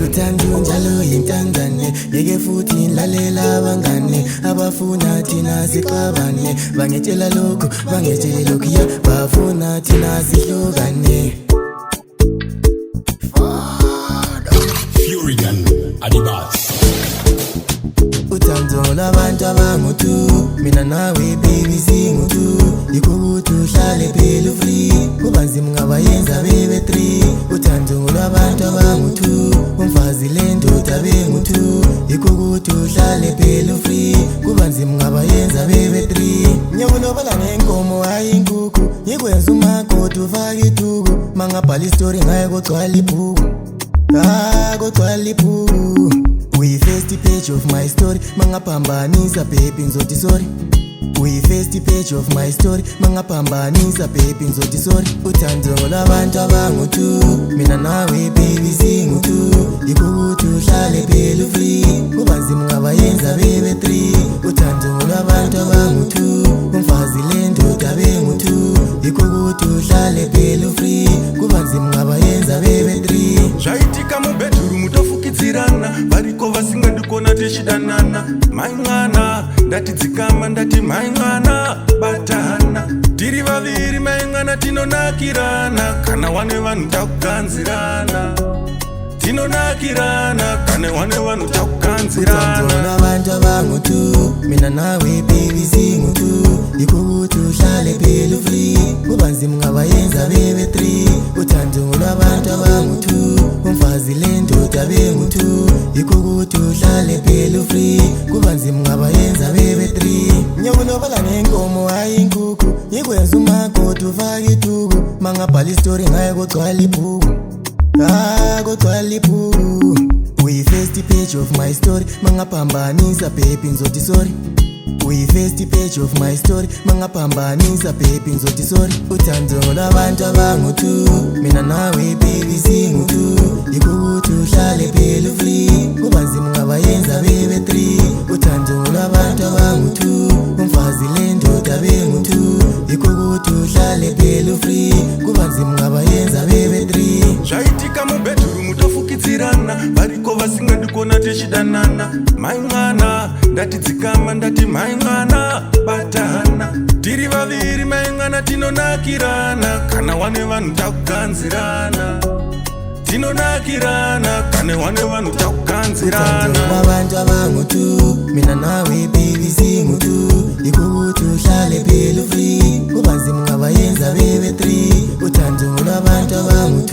uthanda njalo intandane ngeke futhi ngilalela abangane abafuna thina sixabane bangetshela lokho bangetshele lokho ya bafuna thina sihlukane Furigan Adibas uthando labantu abangu-2 mina nawe baby singu-2 yikho ukuthi uhlale phela free kuba nzima ngabayenza bebe 3 uthando lwabantu abangu-2 umfazi le ndoda bengu-2 yikho ukuthi uhlale phela free kuba nzima ngabayenza bebe 3 nyakulobala ngenkomo hayi inkukhu ngikwenza umakoti ufake ithuku mangabhala istori ngaye kogcwala ibhuku kogcwala ibhuku uyi-first page of my story mangaphambanisa baby ngizothi sorry uyi-first page of my story mangaphambanisa baby ngizothi sorry uthando labantu abangu-2 mina nawe baby singu-2 yikho ukuthi uhlale phela free kuba nzima ngabayenza bebe 3 uthando labantu abangu-2 umfazi le ndoda bengu-2 yikho ukuthi uhlale phela free kuba nzima ngabayenza bebe 3 zvaitika mubedroom tofukidzirana variko vasingadikona tichidanana mai mwana ndatidzikama ndati mai mwana batana tiri vaviri mai mwana tinonakirana kana wane vanhu takuganzirana tinonakirana kana wane vanhu takuganzirana labantu abangu-2 mina nawe baby singu-2 yikho ukuthi uhlale phela free kuba nzima ngabayenza bebe 3 uthando lwabantu abangu-2 umfazi le ndoda bengu-2 yikho ukuthi uhlale phela free kuba nzima ngabayenza bebe 3 nyakulobala ngenkomo hayi inkukhu ngikwenza umakoti ufake ithuku mangabhala istori ngaye kogcwala ibhuku kogcwala ibhuku uyi-first page of my story mangaphambanisa baby ngizothi sorry uyi-first page of my story mangaphambanisa baby ngizothi sorry uthando labantu abangu-2 mina nawe baby singu-2 yikho ukuthi uhlale phela free kuba nzima ngabayenza bebe 3 uthando labantu abangu-2 umfazi le ndoda bengu-2 yikho ukuthi uhlale phela free kuba nzima ngabayenza bebe 3 zvaitika mubedroom tofukidzirana variko vasingadikona tichidanana mai mwana ndatidzikama ndati mai mwana batana tiri vaviri mai mwana tinonakirana kana wane vanhu takuganzirana tinonakirana kana wane vanhu takuganzirana labantu abangu-2 mina nawe baby singu-2 yikho ukuthi uhlale phela free kuba nzima ngabayenza bebe 3 uthando lwabantu abangu-2